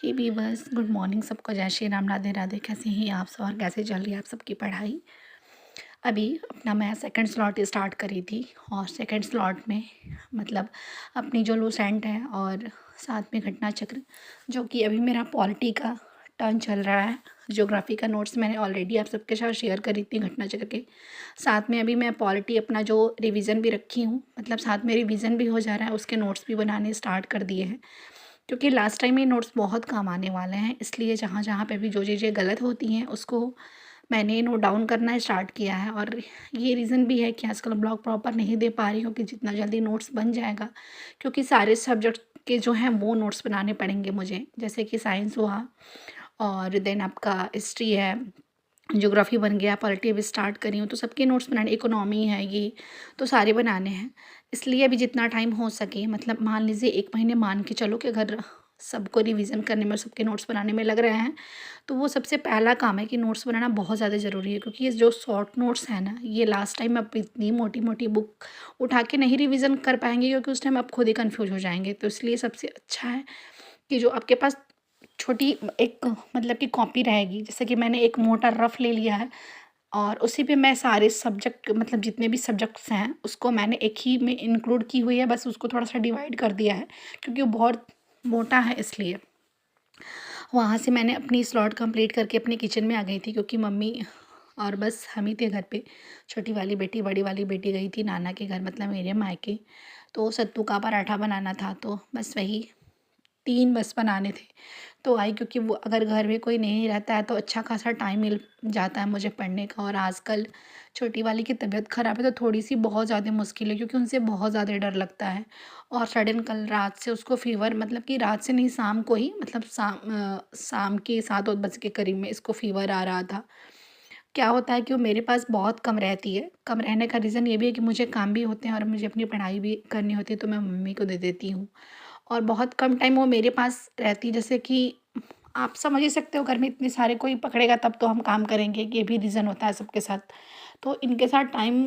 हे viewers, good morning सबको। जय श्री राम, राधे राधे। कैसे हैं आप सब और कैसे चल रही है आप सबकी पढ़ाई? अभी अपना मैं सेकंड स्लॉट स्टार्ट करी थी और सेकंड स्लॉट में मतलब अपनी जो लूसेंट है और साथ में घटना चक्र, जो कि अभी मेरा पॉलिटी का टर्न चल रहा है। ज्योग्राफी का नोट्स मैंने ऑलरेडी आप सबके साथ शेयर करी थी घटना चक्र के साथ में। अभी मैं पॉलिटी अपना जो रिवीजन भी रखी हूँ, मतलब साथ में रिवीजन भी हो जा रहा है, उसके नोट्स भी बनाने स्टार्ट कर दिए हैं, क्योंकि लास्ट टाइम ये नोट्स बहुत काम आने वाले हैं। इसलिए जहाँ जहाँ पे भी जो चीज़ें गलत होती हैं उसको मैंने नोट डाउन करना स्टार्ट किया है। और ये रीज़न भी है कि आजकल ब्लॉग प्रॉपर नहीं दे पा रही हूँ कि जितना जल्दी नोट्स बन जाएगा, क्योंकि सारे सब्जेक्ट के जो हैं वो नोट्स बनाने पड़ेंगे मुझे, जैसे कि साइंस हुआ और देन आपका हिस्ट्री है, ज्योग्राफी बन गया, पॉलिटी अभी स्टार्ट करी हूँ, तो सबके नोट्स बनाने, इकोनॉमी है ये, तो सारे बनाने हैं। इसलिए अभी जितना टाइम हो सके, मतलब मान लीजिए 1 महीने मान के चलो कि अगर सबको रिवीजन करने में, सबके नोट्स बनाने में लग रहे हैं, तो वो सबसे पहला काम है कि नोट्स बनाना बहुत ज़्यादा ज़रूरी है। क्योंकि ये जो शॉर्ट नोट्स हैं ना, ये लास्ट टाइम आप इतनी मोटी मोटी बुक उठा के नहीं रिवीजन कर पाएंगे, क्योंकि उस टाइम आप खुद ही कन्फ्यूज हो जाएंगे। तो इसलिए सबसे अच्छा है कि जो आपके पास छोटी एक मतलब कि कॉपी रहेगी, जैसे कि मैंने एक मोटा रफ ले लिया है और उसी पे मैं सारे सब्जेक्ट, मतलब जितने भी सब्जेक्ट्स हैं उसको मैंने एक ही में इंक्लूड की हुई है, बस उसको थोड़ा सा डिवाइड कर दिया है क्योंकि वो बहुत मोटा है। इसलिए वहाँ से मैंने अपनी स्लॉट कंप्लीट करके अपने किचन में आ गई थी, क्योंकि मम्मी और बस हम ही थे घर पे। छोटी वाली बेटी, बड़ी वाली बेटी गई थी नाना के घर, मतलब मेरे मायके। तो सत्तू का पराठा बनाना था, तो बस वही 3 बस बनाने थे। तो आई, क्योंकि वो अगर घर में कोई नहीं रहता है तो अच्छा खासा टाइम मिल जाता है मुझे पढ़ने का। और आजकल छोटी वाली की तबीयत ख़राब है, तो थोड़ी-सी बहुत ज़्यादा मुश्किल है, क्योंकि उनसे बहुत ज़्यादा डर लगता है। और सडन कल रात से उसको फ़ीवर, मतलब कि रात से नहीं, शाम को ही, मतलब शाम के 7 ओत बजे के करीब में इसको फ़ीवर आ रहा था। क्या होता है कि वो मेरे पास बहुत कम रहती है। कम रहने का रीज़न ये भी है कि मुझे काम भी होते हैं और मुझे अपनी पढ़ाई भी करनी होती है, तो मैं मम्मी को दे देती हूँ। और बहुत कम टाइम वो मेरे पास रहती है, जैसे कि आप समझ ही सकते हो, घर में इतने सारे कोई पकड़ेगा तब तो हम काम करेंगे, ये भी रीज़न होता है सबके साथ। तो इनके साथ टाइम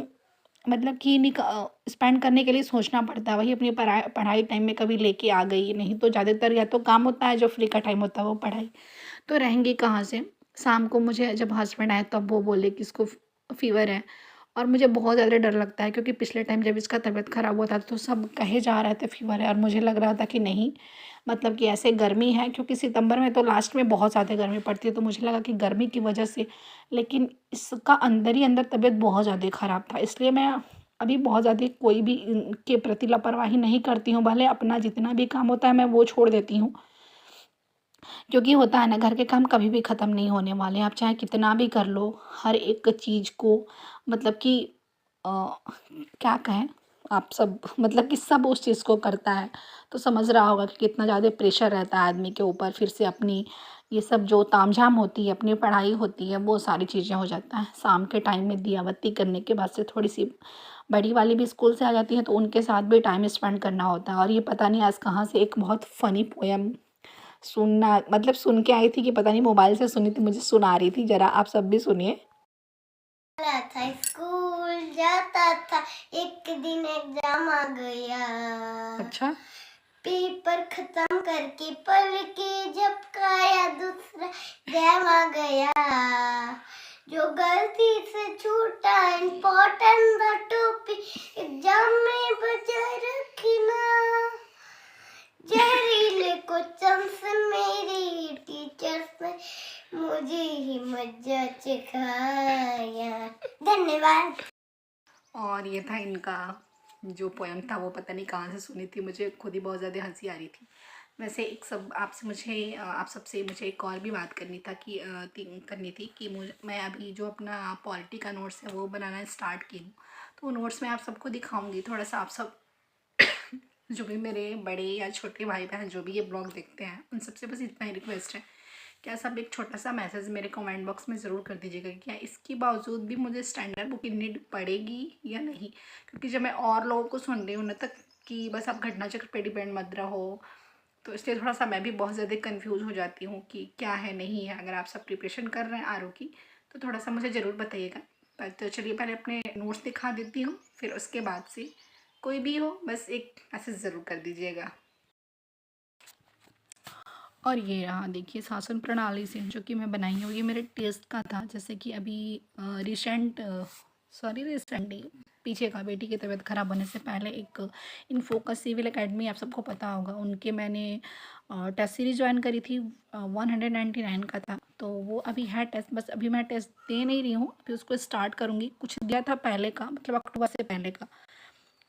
मतलब कि स्पेंड करने के लिए सोचना पड़ता है। वही अपनी पढ़ाई टाइम में कभी लेके आ गई, नहीं तो ज़्यादातर या तो काम होता है, जो फ्री का टाइम होता है वो पढ़ाई। तो रहेंगी कहाँ से? शाम को मुझे जब हस्बैंड आए तब वो बोले कि इसको फ़ीवर है, और मुझे बहुत ज़्यादा डर लगता है, क्योंकि पिछले टाइम जब इसका तबीयत ख़राब हुआ था तो सब कहे जा रहे थे फ़ीवर है, और मुझे लग रहा था कि नहीं, मतलब कि ऐसे गर्मी है, क्योंकि सितंबर में तो लास्ट में बहुत ज़्यादा गर्मी पड़ती है, तो मुझे लगा कि गर्मी की वजह से। लेकिन इसका अंदर ही अंदर तबीयत बहुत ज़्यादा ख़राब था, इसलिए मैं अभी बहुत ज़्यादा कोई भी इनके प्रति लापरवाही नहीं करती हूँ। भले अपना जितना भी काम होता है मैं वो छोड़ देती हूँ, क्योंकि होता है ना, घर के काम कभी भी ख़त्म नहीं होने वाले हैं। आप चाहे कितना भी कर लो, हर एक चीज़ को, मतलब कि अ, क्या कहें, आप सब, मतलब कि सब उस चीज़ को करता है, तो समझ रहा होगा कि कितना ज़्यादा प्रेशर रहता है आदमी के ऊपर। फिर से अपनी ये सब जो तामझाम होती है, अपनी पढ़ाई होती है, वो सारी चीज़ें हो जाता है। शाम के टाइम में दिया बत्ती करने के बाद से थोड़ी सी बड़ी वाली भी स्कूल से आ जाती है, तो उनके साथ भी टाइम स्पेंड करना होता है। और ये पता नहीं आज कहाँ से एक बहुत फ़नी पोएम सुनना, मतलब सुन के आई थी कि पता नहीं मोबाइल से सुनी थी, मुझे सुना रही थी, ज़रा आप सब भी सुनिए। था स्कूल जाता था, एक दिन एग्जाम आ गया। अच्छा, पेपर खत्म करके पढ़ के झपकाया, दूसरा एग्जाम आ गया। जो गलती से छूटा इम्पोर्टेंट था टोपी, एग्जाम में बजा रखना। जहरीले क्वेश्चन से मेरी टीचर्स ने मुझे ही मजा सिखाया। धन्यवाद। और ये था इनका जो पोएम था, वो पता नहीं कहाँ से सुनी थी, मुझे खुद ही बहुत ज़्यादा हंसी आ रही थी। वैसे एक सब आपसे मुझे आप सबसे मुझे एक और भी बात करनी था कि करनी थी कि मैं अभी जो अपना पॉलिटी का नोट्स है वो बनाना स्टार्ट की हूँ, तो वो नोट्स मैं आप सबको दिखाऊंगी। थोड़ा सा आप सब जो भी मेरे बड़े या छोटे भाई बहन जो भी ये ब्लॉग देखते हैं, उन सबसे बस इतना ही रिक्वेस्ट है, क्या सब एक छोटा सा मैसेज मेरे कमेंट बॉक्स में ज़रूर कर दीजिएगा कि क्या इसके बावजूद भी मुझे स्टैंडर्ड बुक की नीड पड़ेगी या नहीं। क्योंकि जब मैं और लोगों को सुन रही हूँ ना तक कि बस आप घटना चक्र पे डिपेंड मत रहो, तो इसलिए थोड़ा सा मैं भी बहुत ज़्यादा कंफ्यूज हो जाती हूँ कि क्या है नहीं है। अगर आप सब प्रिपरेशन कर रहे हैं आर की, तो थोड़ा सा मुझे ज़रूर बताइएगा। पर तो चलिए पहले अपने नोट्स दिखा देती हूँ, फिर उसके बाद से कोई भी हो बस एक मैसेज ज़रूर कर दीजिएगा। और ये रहा देखिए शासन प्रणाली से जो कि मैं बनाई हूँ, ये मेरे टेस्ट का था। जैसे कि अभी रिसेंटली पीछे का बेटी की तबीयत ख़राब होने से पहले एक इनफोकस सिविल एकेडमी आप सबको पता होगा, उनके मैंने टेस्ट सीरीज ज्वाइन करी थी। 199 का था, तो वो अभी है टेस्ट, बस अभी मैं टेस्ट दे नहीं रही हूँ, अभी उसको स्टार्ट करूँगी। कुछ दिया था पहले का, मतलब अक्टूबर से पहले का।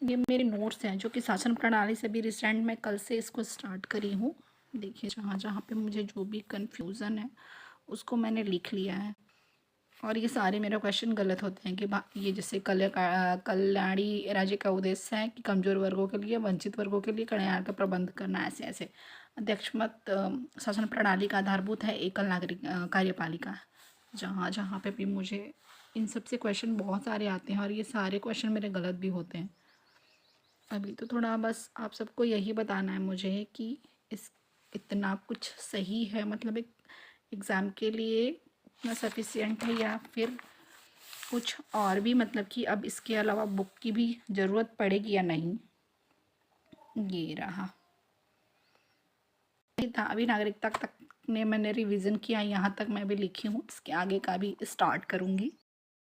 ये मेरे नोट्स हैं जो कि शासन प्रणाली से भी रिसेंट मैं कल से इसको स्टार्ट करी हूँ। देखिए जहाँ जहाँ पे मुझे जो भी कन्फ्यूज़न है उसको मैंने लिख लिया है। और ये सारे मेरे क्वेश्चन गलत होते हैं कि ये जैसे कल्याणी राज्य का उद्देश्य है कि कमज़ोर वर्गों के लिए, वंचित वर्गों के लिए कल्याण का प्रबंध करना, ऐसे ऐसे। अध्यक्ष मत शासन प्रणाली का आधारभूत है एकल नागरिक कार्यपालिका। जहाँ जहाँ पे भी मुझे इन सब से क्वेश्चन बहुत सारे आते हैं और ये सारे क्वेश्चन मेरे गलत भी होते हैं। अभी तो थोड़ा बस आप सबको यही बताना है मुझे कि इस इतना कुछ सही है, मतलब एक एग्ज़ाम के लिए इतना सफिशिएंट है, या फिर कुछ और भी, मतलब कि अब इसके अलावा बुक की भी ज़रूरत पड़ेगी या नहीं। ये रहा, ये था। अभी नागरिकता तक ने मैंने रिवीजन किया, यहाँ तक मैं भी लिखी हूँ, इसके आगे का भी स्टार्ट करूँगी।